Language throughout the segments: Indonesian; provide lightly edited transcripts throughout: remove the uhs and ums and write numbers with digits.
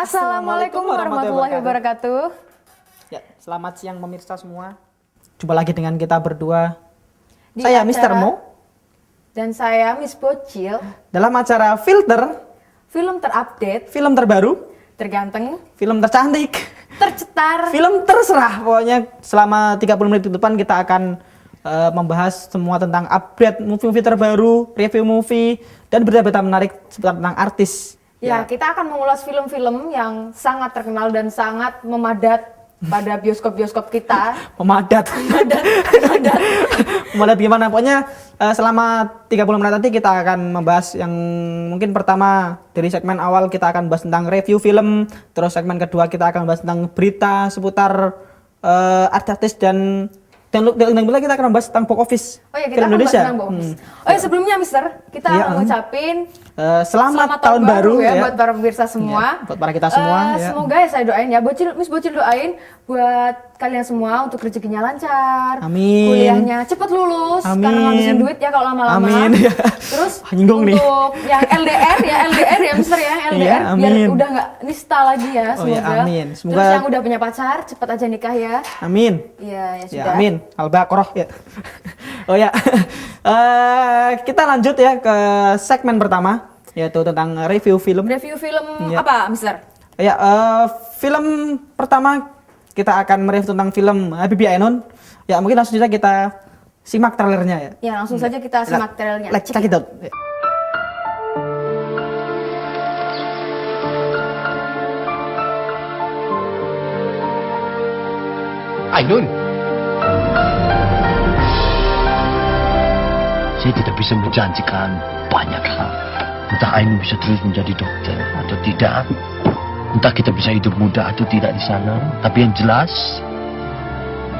Assalamualaikum warahmatullahi wabarakatuh. Ya, selamat siang pemirsa semua. Jumpa lagi dengan kita berdua. Di Saya acara- Mr. Mo Dan saya Miss Bocil. dalam acara Filter, Film terupdate, film terbaru, terganteng, film tercantik, tercetar. film terserah. Pokoknya selama 30 menit ke depan kita akan membahas semua tentang update movie-movie terbaru, review movie, dan berita-berita menarik seputar tentang artis. Ya, kita akan mengulas film-film yang sangat terkenal dan sangat memadat pada bioskop-bioskop kita. Memadat. Memadat gimana? Pokoknya selama 30 menit nanti kita akan membahas yang mungkin pertama dari segmen awal kita akan bahas tentang review film, terus segmen kedua kita akan bahas tentang berita seputar artis dan kita akan membahas tentang box office Oh ya, kita film akan Indonesia. bahas tentang box office. Oh ya, sebelumnya Mister, kita Iya, mengucapin Selamat tahun baru ya, ya. buat para pemirsa semua. Ya, buat para kita semua ya. Semoga ya saya doain ya, Miss Bocil doain buat kalian semua untuk rezekinya lancar, Amin. kuliahnya cepet lulus, Amin. karena ngabisin duit ya kalau lama-lama. Amin. Ya. Terus Nyinggung nih. untuk yang LDR ya Mister ya, LDR Iya, biar amin. udah nggak nista lagi ya, Oh semoga. ya, amin. Semoga- Terus yang udah punya pacar cepet aja nikah ya. Amin. Iya, ya Ya, sudah. amin. Al-Baqarah ya. Oh ya. Kita lanjut ya ke segmen pertama yaitu tentang review film. Review film Iya. apa, Mister? Ya, film pertama kita akan mereview tentang film Habibie Ainun. Ya, mungkin langsung saja kita simak trailernya ya. Ya, langsung saja kita simak trailernya. Let's check it out. Ya. Ainun. Saya tidak bisa menjanjikan banyak hal. Entah Ainun bisa terus menjadi dokter atau tidak. Entah kita bisa hidup muda atau tidak di sana. Tapi yang jelas,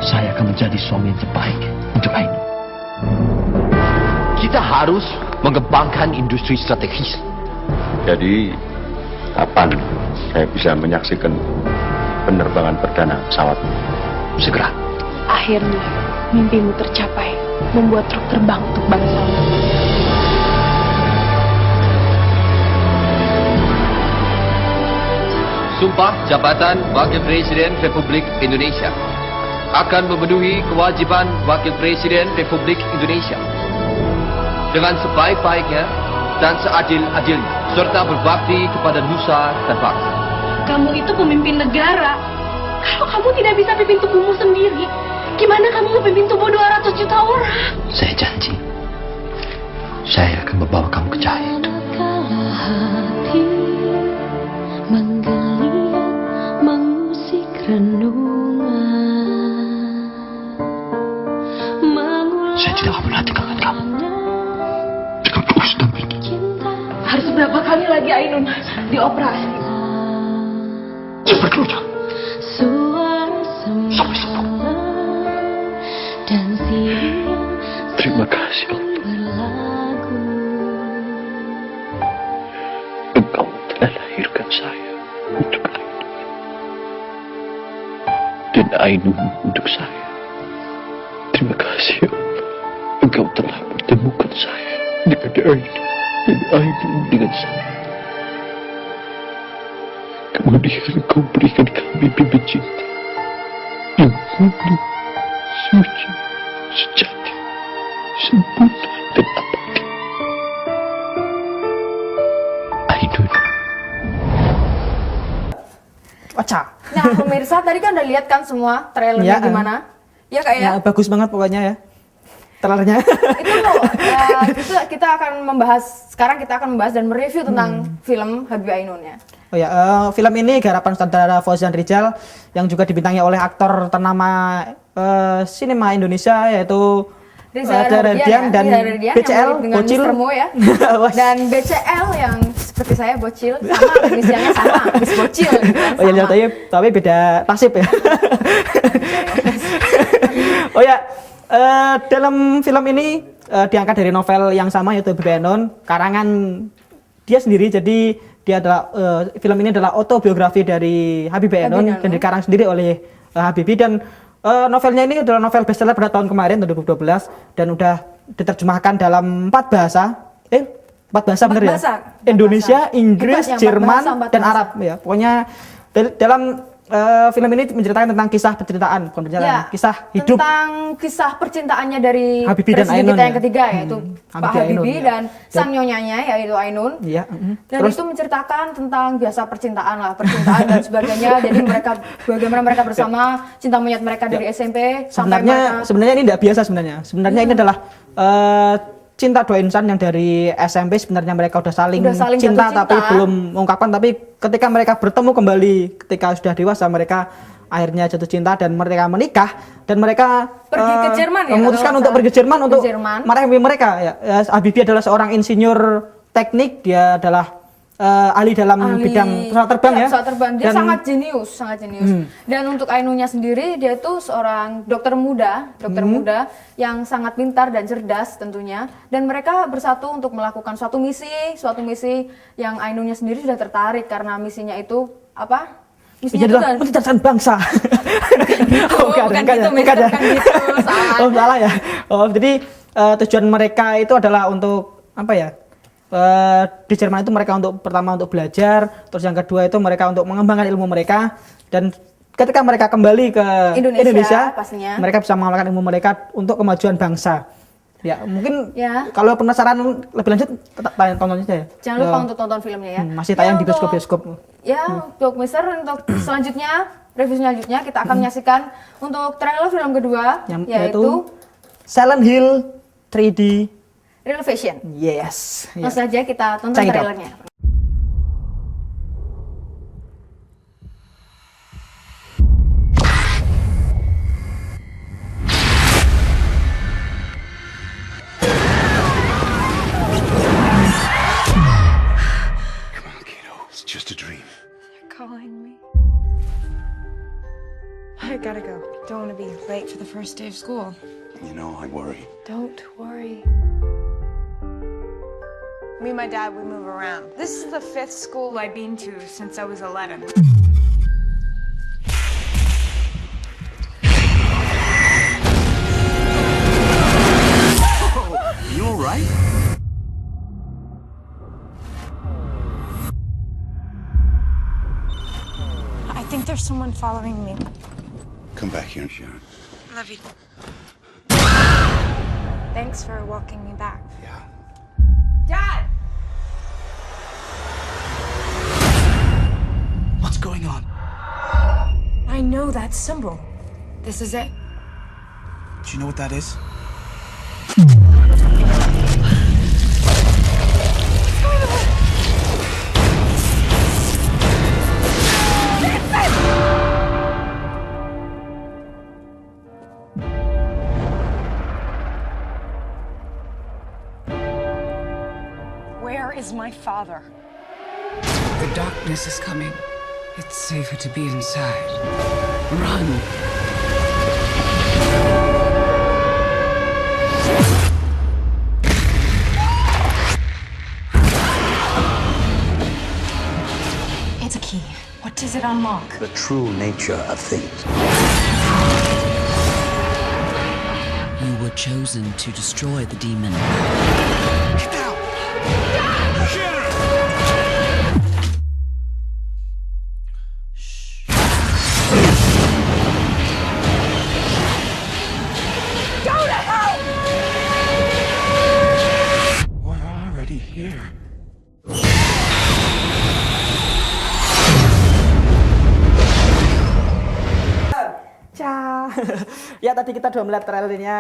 saya akan menjadi suami yang terbaik untuk Ainun. Kita harus mengembangkan industri strategis. Jadi, kapan saya bisa menyaksikan penerbangan perdana pesawat? Segera. Akhirnya, mimpimu tercapai, membuat truk terbang untuk bangsamu. Sumpah Jabatan Wakil Presiden Republik Indonesia akan memenuhi kewajiban Wakil Presiden Republik Indonesia dengan sebaik-baiknya dan seadil-adilnya serta berbakti kepada nusa dan bangsa. Kamu itu pemimpin negara. Kalau kamu tidak bisa pimpin tubuhmu sendiri, gimana kamu mau pimpin tubuh 200 juta orang? Saya janji, saya akan membawa kamu ke cahaya itu. Hati menggeliat mengusik renungan, Saya tidak akan pernah tinggalkan kamu. Dengan tulus dan benar. Harus berapa kali lagi Ainun dioperasi? Saya berkeluar. suara Sampai sembuh. semalam dan siang Terima kasih Allah. berlagu. Engkau telah lahirkan saya untuk Ainun. Dan Ainun untuk saya. Terima kasih ya Allah. Engkau telah pertemukan saya dengan Ainun. Dan Ainun dengan saya. Kemudian engkau berikan kami bibit cinta yang murni, suci, sejati, sempurna dan abadi. Ainun. Waca. Nah, pemirsa tadi kan udah lihat kan semua trailernya Ya, gimana? Ya kayak Ya, bagus banget pokoknya ya. Trailernya. itu kita akan membahas dan mereview tentang film Habibie Ainun ya. Oh ya, film ini garapan sutradara Fauzan Rijal yang juga dibintangi oleh aktor ternama sinema Indonesia yaitu Reza Radian dan Reza Radian BCL yang mirip dengan Bocil. Mr. Mo ya. Was. Dan BCL yang seperti saya Bocil sama inisialnya sama, Miss Bocil gitu kan, Oh ya, sama. tapi beda nasib ya. Oh ya, dalam film ini diangkat dari novel yang sama yaitu Habibie Ainun, karangan dia sendiri. Jadi dia adalah film ini adalah autobiografi dari Habibie Ainun dan dikarang sendiri oleh Habibie. Dan novelnya ini adalah novel bestseller pada tahun kemarin 2012 dan udah diterjemahkan dalam 4 bahasa. 4 bahasa bener ya? bahasa. Indonesia, Bahasa. Inggris, Hebat ya, 4 Jerman, bahasa, 4 dan bahasa. Arab ya. Pokoknya dalam film ini menceritakan tentang kisah percintaan, bukan perjalanan, Ya, kisah hidup tentang kisah percintaannya dari Habibie dan presiden Ainun kita ya. yang ketiga yaitu Pak Habibie Ainun, Habibie ya. dan sang nyonyanya yaitu Ainun. Iya. Dan itu menceritakan tentang biasa percintaan lah, percintaan dan sebagainya. Jadi mereka bagaimana mereka bersama, cinta monyet mereka dari SMP sampai mereka sebenarnya ini tidak biasa sebenarnya. Sebenarnya ini adalah cinta dua insan yang dari SMP sebenarnya mereka udah saling cinta jatuh tapi belum mengungkapkan, tapi ketika mereka bertemu kembali ketika sudah dewasa mereka akhirnya jatuh cinta dan mereka menikah dan mereka Pergi ke Jerman ya, memutuskan kalau untuk nggak pergi ke Jerman salah. untuk Ke Jerman. meraih mereka ya. Habibie adalah seorang insinyur teknik, dia adalah ahli dalam bidang pesawat terbang ya. Pesawat terbang. Dia Dan- sangat jenius, sangat jenius. Dan untuk Ainunnya sendiri, dia itu seorang dokter muda yang sangat pintar dan cerdas tentunya. Dan mereka bersatu untuk melakukan suatu misi yang Ainunnya sendiri sudah tertarik karena misinya itu apa? Ini adalah mencerdaskan bangsa. bukan gitu, Mister, bukan gitu, salah. Oh, salah ya. Oh, jadi tujuan mereka itu adalah untuk apa ya? Di Jerman itu mereka pertama untuk belajar, terus yang kedua itu mereka untuk mengembangkan ilmu mereka, dan ketika mereka kembali ke Indonesia pastinya mereka bisa mengamalkan ilmu mereka untuk kemajuan bangsa. Ya, mungkin Ya. kalau penasaran lebih lanjut tetap tonton aja ya. Jangan lupa untuk tonton filmnya ya. Masih tayang di untuk- bioskop-bioskop. Ya, untuk Mister, untuk selanjutnya, review selanjutnya kita akan menyaksikan untuk trailer film kedua, yaitu Silent Hill 3D. Renovation. Yes. Langsung saja kita tonton Check it out. trailernya. It's just a dream. Calling me. I gotta go. Don't want to be late for the first day of school. You know, I worry. Don't worry. Me and my dad, we move around. This is the 5th school I've been to since I was 11. You all right? I think there's someone following me. Come back here, Sharon. Love you. Thanks for walking me back. Yeah. Dad! What's going on? I know that symbol. This is it. Do you know what that is? Where is my father? The darkness is coming. It's safer to be inside. Run! It's a key. What does it unlock? The true nature of things. You were chosen to destroy the demon. Get down! Sharon! We're already here. Ya, tadi kita sudah melihat trailernya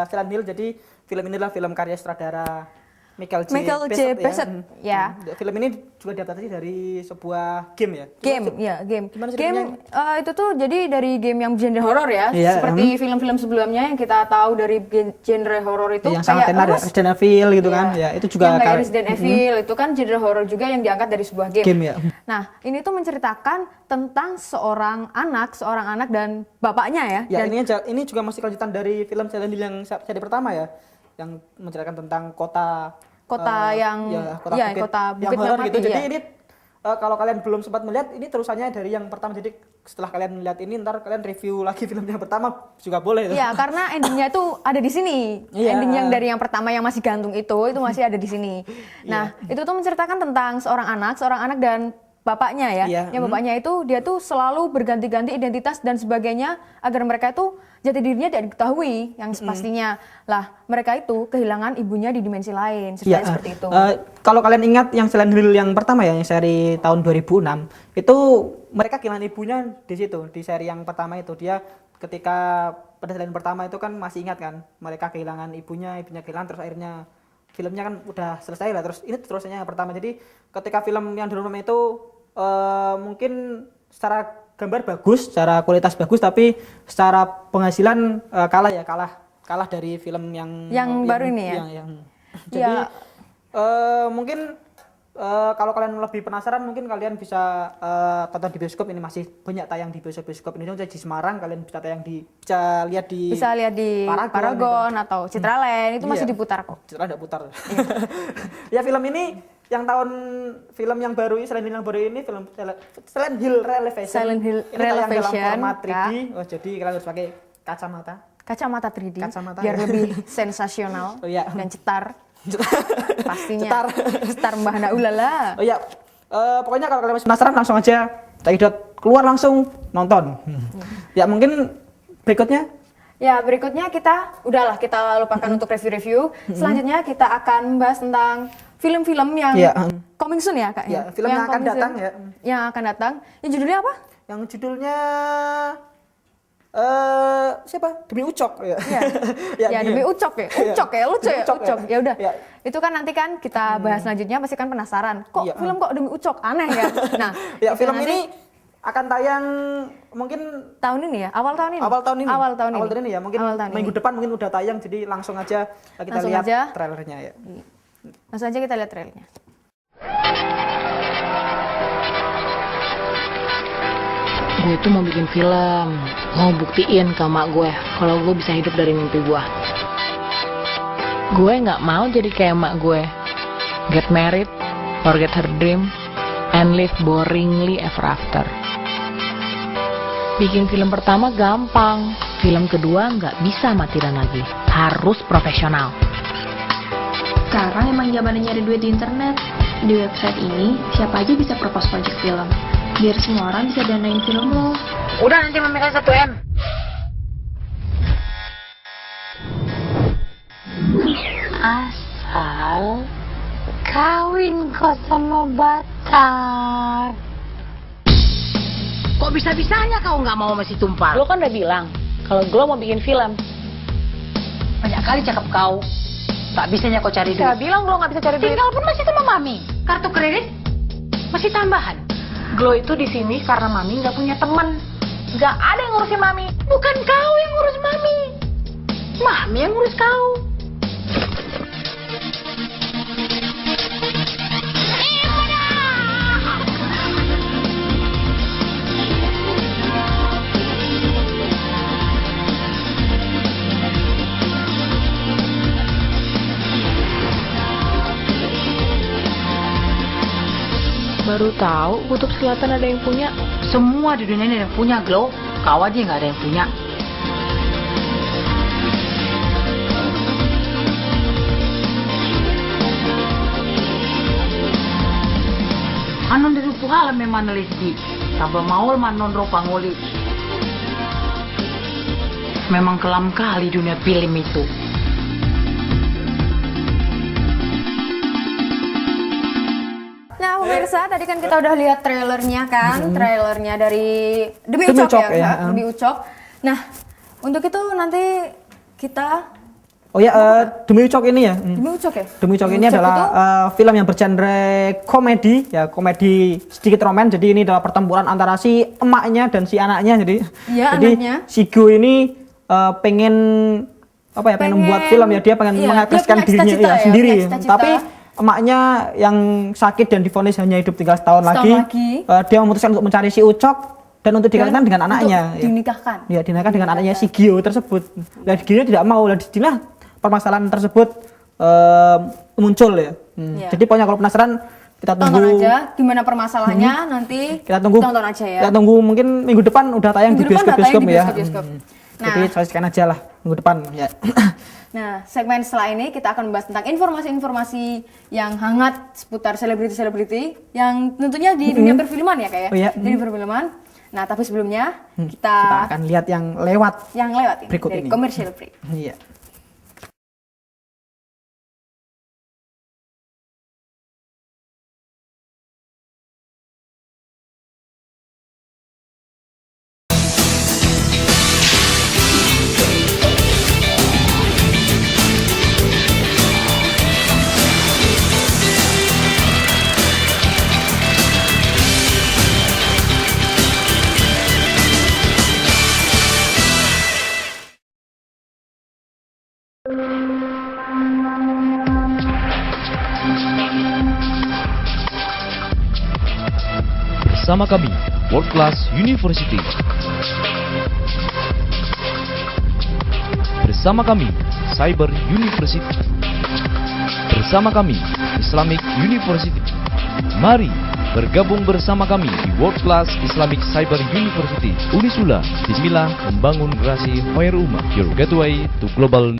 Silent Hill. Jadi film ini adalah film karya sutradara Michael J. Bassett, ya. Film ini juga diadaptasi dari sebuah game ya. Game. Gimana sih Game itu tuh jadi dari game yang genre horor ya, Iya, seperti film-film sebelumnya yang kita tahu dari genre horor itu yang sangat tenar ya, Resident Evil gitu kan. Ya, itu juga yang kayak Resident Evil itu kan genre horor juga yang diangkat dari sebuah game. Game, ya. Nah, ini tuh menceritakan tentang seorang anak dan bapaknya ya. Ya, Dan ini juga masih kelanjutan dari film Silent Hill yang seri pertama ya, yang menceritakan tentang kota kota yang kota ya, bukit, kota yang bukit horor yang gitu. mati, Jadi ya. ini kalau kalian belum sempat melihat, ini terusannya dari yang pertama. Jadi setelah kalian lihat ini, ntar kalian review lagi film yang pertama juga boleh. Iya, karena endingnya itu ada di sini. Iya. Ending yang dari yang pertama yang masih gantung itu masih ada di sini. Nah, itu tuh menceritakan tentang seorang anak dan bapaknya ya. Iya. Yang bapaknya itu dia tuh selalu berganti-ganti identitas dan sebagainya agar mereka itu jati dirinya tidak diketahui yang pastinya. Lah, mereka itu kehilangan ibunya di dimensi lain, seperti itu. Kalau kalian ingat yang Silent Hill yang pertama ya, yang seri tahun 2006, itu mereka kehilangan ibunya di situ, di seri yang pertama itu. Dia ketika pada Silent Hill pertama itu kan masih ingat kan, mereka kehilangan ibunya kehilangan, terus akhirnya filmnya kan udah selesai lah. Terus ini terusnya yang pertama. Jadi ketika film yang 2006 itu mungkin secara gambar bagus, secara kualitas bagus, tapi secara penghasilan kalah dari film yang baru ini ya. Jadi mungkin kalau kalian lebih penasaran, mungkin kalian bisa tonton di bioskop. Ini masih banyak tayang di bioskop Indonesia. Di Semarang kalian bisa lihat di Paragon atau Citraland, itu masih diputar kok. Citraland enggak putar. Ya, film ini yang film yang baru ini, Silent Hill yang baru ini, film Silent Hill Revelation. Silent Hill ini tayang dalam Revelation, format 3D. ya. Jadi kalian harus pakai kacamata 3D Kacamata, biar ya. lebih sensasional dan cetar. Pastinya. Cetar Mbah Naulala. Oh iya, pokoknya kalau kalian masih penasaran langsung aja Cekidot keluar langsung nonton. Ya, mungkin berikutnya. Ya, berikutnya kita lupakan untuk review-review. Selanjutnya kita akan membahas tentang film-film yang coming soon ya, Kak. Ya, film yang akan datang ya. Yang akan datang. Yang judulnya apa? Yang judulnya siapa? Demi Ucok ya. Ya, Demi Ucok ya. Ucok ya, lucu ya. Ucok. Ya udah. Ya. Itu kan nanti kan kita bahas selanjutnya, pasti kan penasaran. Kok film kok Demi Ucok? Aneh ya. Nah, ya, film ini akan tayang mungkin tahun ini ya, awal tahun ini ya, mungkin minggu depan mungkin udah tayang. Jadi langsung aja kita lihat trailernya ya. Langsung aja kita lihat trailernya. Gue tuh mau bikin film, mau buktiin ke emak gue kalau gue bisa hidup dari mimpi gue. Gue nggak mau jadi kayak emak gue, get married, forget her dream, and live boringly ever after. Bikin film pertama gampang, film kedua nggak bisa matiran lagi, harus profesional. Sekarang emang zamannya nyari duit di internet. Di website ini, siapa aja bisa propose project film. Biar semua orang bisa danain film lo. Udah, nanti Mami kasih 1M. Asal kawin kok sama Batak. Kok bisa-bisanya kau nggak mau masih tumpah? Lo kan udah bilang kalau gue mau bikin film. Banyak kali cakap kau. Tak bisanya kau cari duit. Saya bilang Glo nggak bisa cari duit. Tinggal pun masih sama Mami. Kartu kredit masih tambahan. Glo itu di sini karena Mami nggak punya teman. Nggak ada yang ngurusin Mami. Bukan kau yang ngurus Mami. Mami yang ngurus kau. Baru tahu Kutub Selatan ada yang punya. Semua di dunia ini ada yang punya, Glo. Kau aja nggak ada yang punya. Manon dari puhala memang neliti. Tambah maul manon ropa nguli. Memang kelam kali dunia film itu. Nah, pemirsa, tadi kan kita udah lihat trailernya kan, trailernya dari Demi Ucok ya, Demi Ucok. Nah, untuk itu nanti kita Demi Ucok ini ya. Demi Ucok ya. Demi Ucok ini adalah film yang bergenre komedi ya, komedi sedikit roman. Jadi ini adalah pertempuran antara si emaknya dan si anaknya. Jadi anaknya. si Go ini pengen membuat film ya, dia pengen mengakseskan dirinya sendiri. Tapi emaknya yang sakit dan divonis hanya hidup tinggal setahun lagi. Dia memutuskan untuk mencari si Ucok dan untuk dikawinkan dengan anaknya. Dinikahkan. Ya, dinikahkan dengan anaknya si Gio tersebut. Dan Gio tidak mau. Dan disinilah permasalahan tersebut muncul ya. Jadi pokoknya kalau penasaran kita tonton tunggu. aja gimana permasalahannya nanti Kita tunggu. tonton aja ya. Kita tunggu mungkin minggu depan udah tayang di Minggu depan udah bioskop-bioskop tayang di ya. bioskop-bioskop. Nah. Jadi saksikan aja lah minggu depan ya. Nah, segmen setelah ini kita akan membahas tentang informasi-informasi yang hangat seputar selebriti-selebriti yang tentunya di dunia perfilman ya kayak. Oh, iya. Di dunia perfilman. Nah, tapi sebelumnya Kita akan lihat yang lewat. ini Berikut dari ini. commercial break. Iya. Bersama kami, World Class University. Bersama kami, Cyber University. Bersama kami, Islamic University. Mari bergabung bersama kami di World Class Islamic Cyber University Unisula. Bismillah membangun generasi Khairul Ummah. Your gateway to global.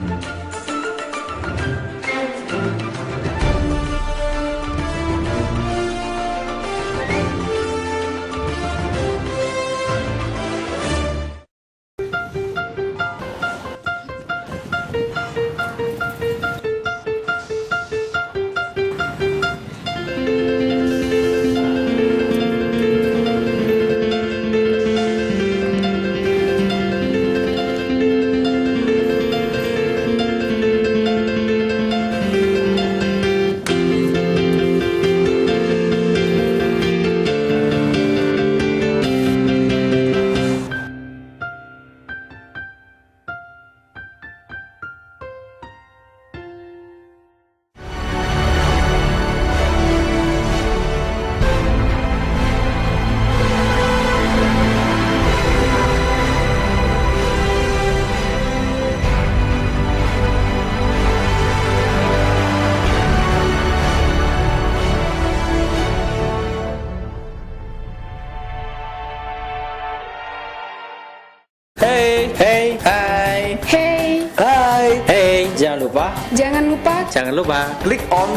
Jangan lupa klik on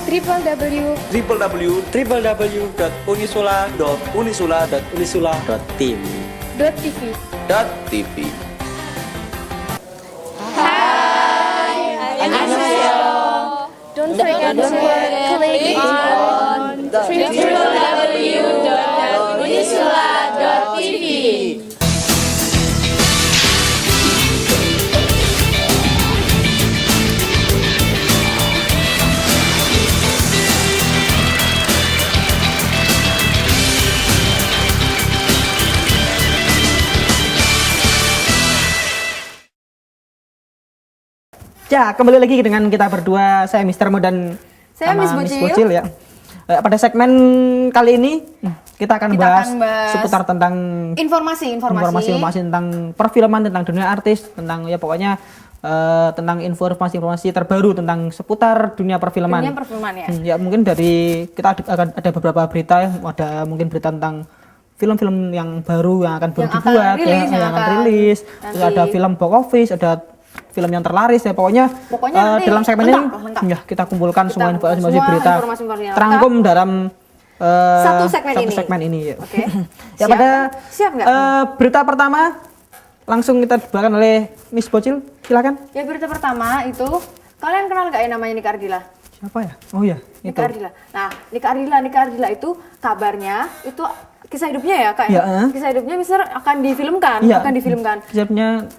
www.unisula.tv. Don't forget to click on www.unisula.tv. Ya, kembali lagi dengan kita berdua, saya Mr. Mo dan Saya Miss Bocil. ya. Pada segmen kali ini kita akan bahas seputar tentang informasi tentang perfilman, tentang dunia artis, tentang ya pokoknya tentang informasi terbaru tentang seputar dunia perfilman. Dunia perfilman ya. Ya mungkin dari kita akan ada beberapa berita, ada mungkin berita tentang film-film yang baru yang akan dibuat, yang akan rilis. Terus ada film box office, ada film yang terlaris ya pokoknya dalam segmen ini ya kita kumpulkan semua informasi berita terangkum dalam satu segmen ini ya. Oke. Ya pada siap nggak? Berita pertama langsung kita dibawakan oleh Miss Bocil, silakan. Ya berita pertama itu kalian kenal nggak ya namanya Nika Ardila? Siapa ya? Oh ya, Nika Ardila. Nah, Nika Ardila itu kabarnya itu kisah hidupnya ya kak ya, kisah hidupnya misal akan difilmkan, kisah hidupnya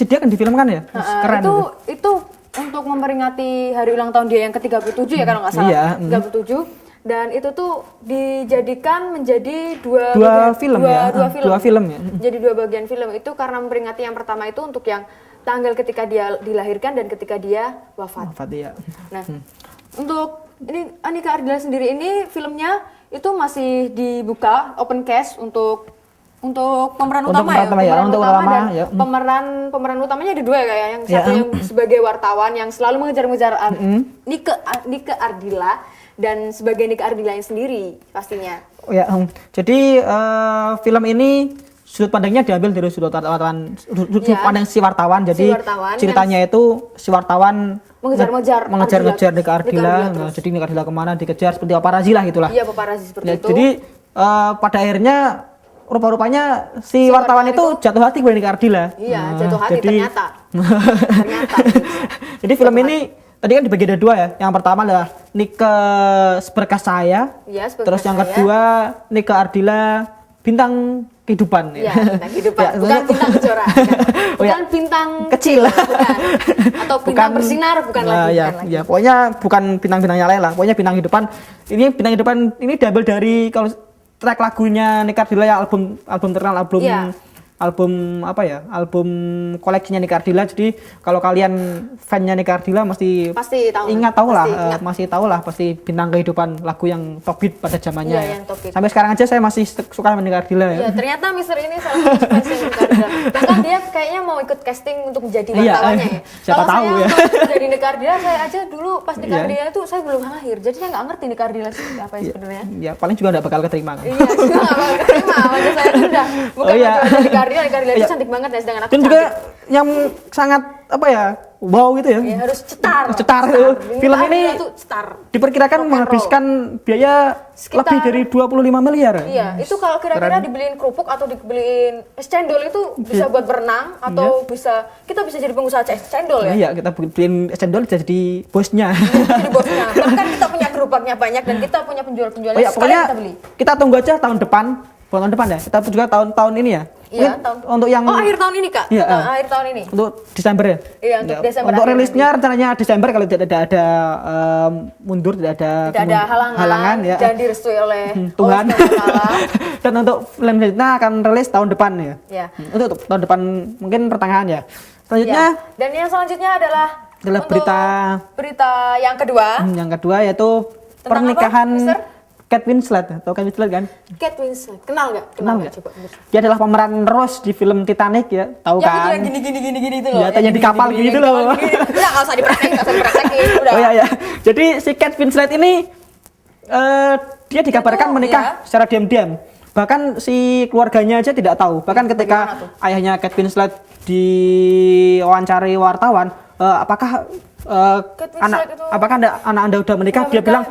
dia akan difilmkan ya. Keren itu untuk memperingati hari ulang tahun dia yang ke-37 ya kalau nggak salah. 37 dan itu tuh dijadikan menjadi dua film. Jadi dua bagian film itu karena memperingati yang pertama itu untuk yang tanggal ketika dia dilahirkan dan ketika dia wafat ya. Nah, untuk ini Nika Ardila sendiri ini filmnya itu masih dibuka open cast untuk Untuk pemeran Untuk utama pemeran ya, untuk utama utama, dan ya. pemeran utamanya ada dua kayak yang Ya. satu yang sebagai wartawan yang selalu mengejar-ngejar Nike Ardila dan sebagai Nike Ardila yang sendiri pastinya. Ya, jadi film ini sudut pandangnya diambil dari sudut pandang si wartawan. Jadi ceritanya itu si wartawan mengejar-ngejar Nike Ardila. Nah, jadi Nike Ardila kemana dikejar seperti paparazi lah gitulah. Iya, paparazi seperti itu. Jadi pada akhirnya rupa-rupanya si wartawan itu jatuh hati kepada Nike Ardila. Iya, jatuh hati ternyata. Jadi film ini tadi kan dibagi ada dua ya. Yang pertama adalah Nike Berkas Saya. Iya, terus yang kedua Nike Ardila Bintang Kehidupan. Iya, Bintang Kehidupan. Bukan Bintang Kejora. Bukan bintang kecil. Bukan. Atau bintang bersinar bukan lagi. Ya, pokoknya bukan bintang-bintang yang lain lah. Pokoknya Bintang Kehidupan. Ini Bintang Kehidupan ini diambil dari kalau track lagunya Nike Ardila ya album terkenal album apa ya, album koleksinya Nike Ardila. Jadi kalau kalian fansnya Nike Ardila pasti tahu lah pasti Bintang Kehidupan, lagu yang top hit pada zamannya. Iya, yang top hit. Sampai sekarang aja saya masih suka sama Nike Ardila ya. Iya, ternyata Mister ini salah satu fans Nike Ardila. Bahkan dia kayaknya mau ikut casting untuk menjadi wartawannya ya. Siapa tahu ya. Kalau jadi Nike Ardila, saya aja dulu pas Nike Ardila itu saya belum lahir. Jadi saya nggak ngerti Nike Ardila itu apa ya sebenarnya. Ya, paling juga nggak bakal keterima kan. Iya, juga nggak bakal keterima. Wajah saya itu udah bukan wajah Nike Ardila itu cantik banget ya, sedangkan aku dan juga yang sangat apa ya, wow gitu ya. Iya, harus cetar. Film ini diperkirakan menghabiskan biaya lebih dari 25 miliar. Iya, itu kalau kira-kira dibeliin kerupuk atau dibeliin es cendol itu bisa buat berenang atau kita bisa jadi pengusaha es cendol ya. Iya, kita beliin es cendol jadi bosnya. Jadi bosnya. Bahkan kita punya gerobaknya banyak dan kita punya penjual-penjualnya. Oh ya, pokoknya kita beli. Kita tunggu aja tahun depan. Bukan tahun depan ya, kita juga tahun ini ya. Iya, untuk yang akhir tahun ini Kak. Iya, akhir tahun ini. Untuk Desember ya. Iya, untuk Desember. Untuk rilisnya rencananya Desember kalau tidak ada mundur, tidak ada halangan ya. Dan direstui oleh Tuhan. Dan untuk film selanjutnya akan rilis tahun depan ya. Iya. Untuk tahun depan mungkin pertengahan ya. Selanjutnya. Ya. Dan yang selanjutnya adalah berita yang kedua. Yang kedua yaitu pernikahan Kate Winslet, atau Kate Winslet kan? Kate Winslet, kenal nggak? Coba. Dia adalah pemeran Rose di film Titanic ya, tahu kan? Yang gini itu loh. Ya, tanya di kapal gitu loh. Udah nggak usah dipraktekin, udah. Oh ya. Jadi si Kate Winslet ini dia dikabarkan menikah secara diam-diam. Bahkan si keluarganya aja tidak tahu. Bahkan ketika ayahnya Kate Winslet diwawancari wartawan, apakah anak Anda udah menikah? Dia bilang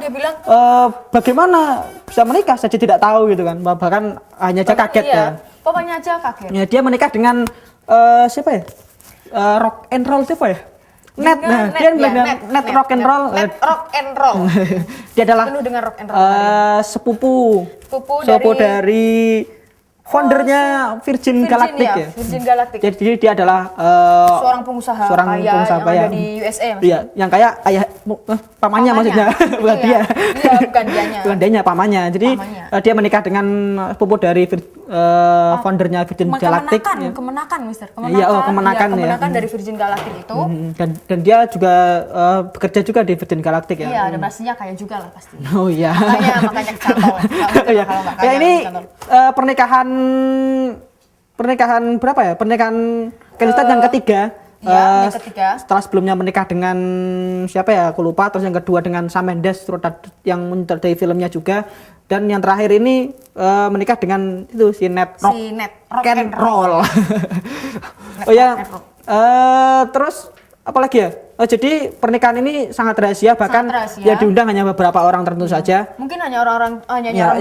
bagaimana bisa menikah saja tidak tahu gitu kan. Bahkan hanya aja kaget ya. Pokoknya aja kaget. Ya, dia menikah dengan siapa ya? Rock and roll siapa ya? Net rock and roll. Dia adalah sepupu dari foundernya Virgin Galactic ya. Virgin Galactic. Jadi dia adalah seorang pengusaha kaya yang ada di USA. Iya, yang kaya ayah pamannya maksudnya, bukan dia. Iya, bukan dianya. Bukan dianya, pamannya. Jadi dia menikah dengan sepupu dari foundernya Virgin Galactic. Kemenakan, Mister. Kemenakan dari Virgin Galactic itu. Dan dia juga bekerja juga di Virgin Galactic ya. Iya, dan pastinya kaya juga lah pasti. Oh iya. Makanya kecantol. Ya ini pernikahan berapa ya? Pernikahan Winslet yang ketiga. Yang ketiga. Setelah sebelumnya menikah dengan siapa ya? Aku lupa. Terus yang kedua dengan Sam Mendes yang menyutradarai filmnya juga. Dan yang terakhir ini menikah dengan itu si Net Rock and Roll. Oh ya. Terus apalagi ya? Jadi pernikahan ini sangat rahasia, bahkan ya diundang hanya beberapa orang tertentu saja. Mungkin hanya orang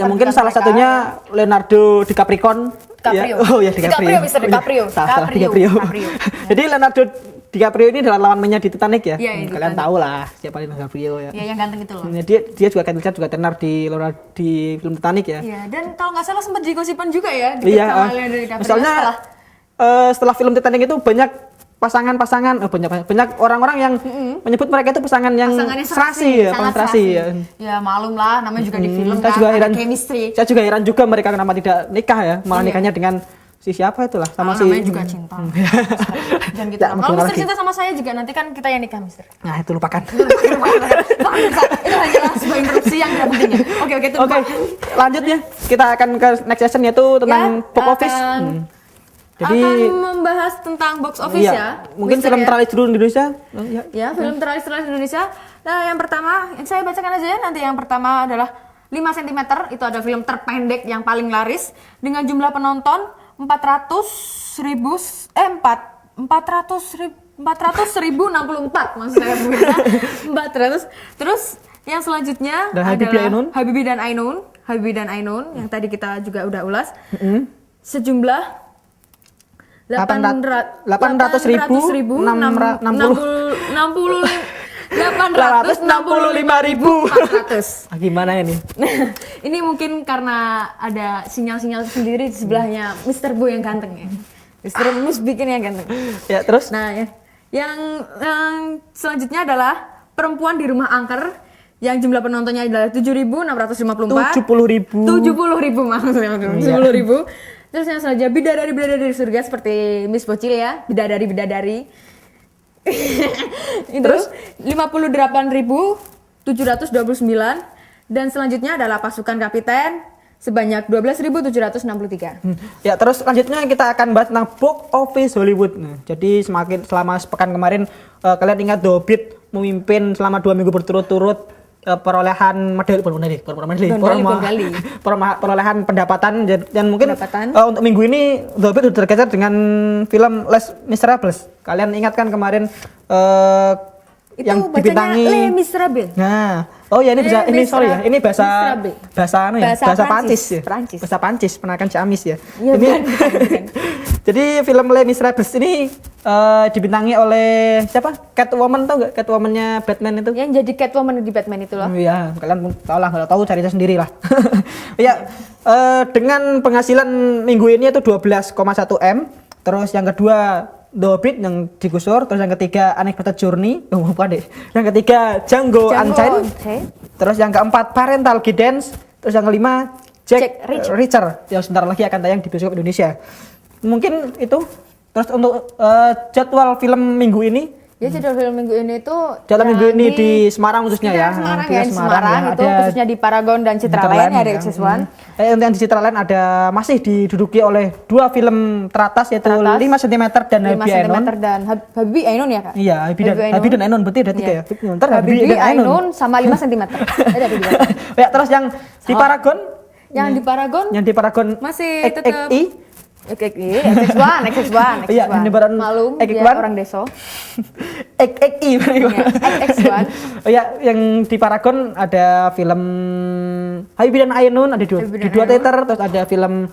mungkin salah satunya Leonardo DiCaprio. Oh ya, DiCaprio. Salah DiCaprio. Jadi Leonardo DiCaprio ini adalah lawan mainnya di Titanic ya. Kalian tahu lah siapa Leonardo DiCaprio ya. Iya, yang ganteng itu loh. Dia juga tenar di film Titanic ya. Iya, dan kalau nggak salah sempat digosipan juga ya. Iya. Misalnya setelah film Titanic itu banyak pasangan-pasangan, banyak orang-orang yang menyebut mereka itu pasangan yang serasi ya, Ya malum lah, namanya juga di film kan. Chemistry. Saya juga heran juga mereka kenapa tidak nikah ya, malah nikahnya dengan si siapa itulah sama si namanya juga cinta. Dan gitu. Kalau Mister cinta sama saya juga nanti kan kita yang nikah, Mister. Nah, itu lupakan. Itu hanyalah sebuah interupsi yang ada pentingnya. Oke, itu Oke, lanjut ya. Kita akan ke next session yaitu tentang box office. Jadi akan membahas tentang box office ya. Mungkin film teralis dulu di Indonesia. Ya, film teralis Indonesia. Nah, yang pertama, yang saya bacakan aja ya. Nanti yang pertama adalah 5 cm. Itu ada film terpendek yang paling laris dengan jumlah penonton 400.064 maksud saya pemirsa. 400. Terus yang selanjutnya adalah Habibie dan Ainun yang tadi kita juga udah ulas. Sejumlah 865.400. Gimana ini? Ini mungkin karena ada sinyal-sinyal sendiri di sebelahnya Mr. Bo yang ganteng ya. Mr. Mus bikin yang ganteng. Ya, terus? Nah, yang selanjutnya adalah Perempuan di Rumah Angker yang jumlah penontonnya adalah 7.654. 70.000 maksudnya. 70.000. Terus yang selanjutnya Bidadari dari Surga seperti Miss Bocil ya, Bidadari. Terus 58.729 dan selanjutnya adalah Pasukan Kapiten sebanyak 12.763. Ya, terus selanjutnya kita akan bahas tentang box office Hollywood. Jadi selama sepekan kemarin kalian ingat The Hobbit memimpin selama 2 minggu berturut-turut perolehan perolehan pendapatan dan mungkin untuk minggu ini The Hobbit sudah tergeser dengan film Les Miserables. Kalian ingat kan kemarin yang dibintangi Les Miserables. Nah, oh ya ini bisa ini bahasa Prancis penakan Ciamis ya. Ini bukan. Jadi film Les Miserables ini dibintangi oleh siapa? Catwoman, tau nggak? Catwoman-nya Batman itu? Yang jadi Catwoman di Batman itu loh. Iya, kalian tahu lah, kalau tahu cari sendiri lah. Ya, dengan penghasilan minggu ini itu 12,1 M. Terus yang kedua The Hobbit yang digusur, terus yang ketiga Unexpected Journey, bukan deh. Yang ketiga Django Unchained. Terus yang keempat Parental Guidance, terus yang kelima Jack Reacher yang sebentar lagi akan tayang di bioskop Indonesia. Mungkin itu. Terus untuk jadwal film minggu ini? Ya, jadwal film minggu ini itu dalam minggu ini di Semarang khususnya ya. Di Semarang itu khususnya di Paragon dan Citraland ada Access1. Yang di Citraland ada masih diduduki oleh 2 film teratas yaitu 5 cm dan Habibie Ainun ya Kak? Iya, Habibie dan Ainun berarti ada 3 ya. Bentar, Habibie Ainun sama 5 cm. Ya, terus yang di Paragon? Yang di Paragon masih tetap XX1. Iya, malum dia orang deso. XX1. Oh ya, yang di Paragon ada film Habibie dan Ainun, ada di 2 teater, terus ada film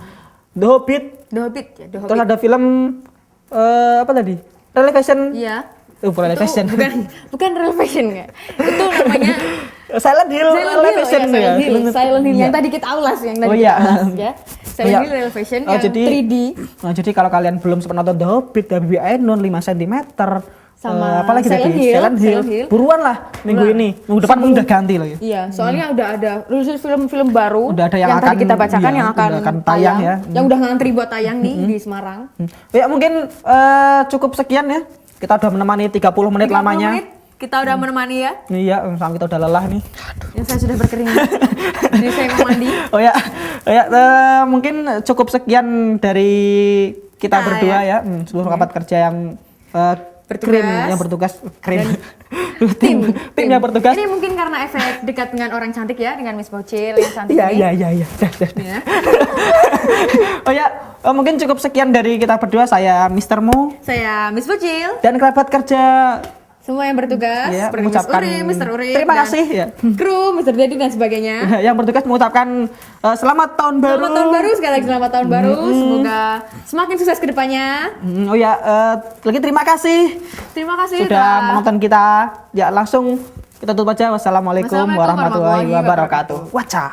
The Hobbit. Terus ada film apa tadi? Relevation. Iya. Bukan Relevation. Bukan Relevation ya. Itu namanya Silent Hill. Silent Hill yang tadi kita ulas ya. Silent Hill Relevation yang 3D. Nah, jadi kalau kalian belum sempat nonton The Hobbit, Habibie Ainun 5 cm sama apalagi Silent Hill. Buruan lah minggu ini. Minggu depan udah ganti loh ya. Iya, soalnya udah ada rilis film-film baru udah ada yang akan tadi kita bacakan yang akan tayang ya. Yang udah ngantri buat tayang nih di Semarang. Ya, mungkin cukup sekian ya. Kita udah menemani 30 menit lamanya. Kita udah menemani ya. Iya, sama kita udah lelah nih. Yang saya sudah berkeringat. Jadi saya mau mandi. Oh ya, mungkin cukup sekian dari kita berdua ya. Seluruh rapat kerja yang bertugas tim yang bertugas. Ini mungkin karena efek dekat dengan orang cantik ya, dengan Miss Bocil yang cantik ini. Iya. Oh ya, mungkin cukup sekian dari kita berdua. Saya Mr. Mo. Saya Miss Bocil. Dan kerabat kerja semua yang bertugas, ya, mengucapkan Mr. Uri, terima kasih ya. Kru, Mr. Dedi dan sebagainya. Yang bertugas mengucapkan selamat tahun baru. Selamat tahun baru, sekali lagi selamat tahun baru. Semoga semakin sukses ke depannya. Oh ya, lagi terima kasih. Terima kasih sudah menonton kita. Ya, langsung kita tutup aja. Wassalamualaikum warahmatullahi wabarakatuh. Wacah.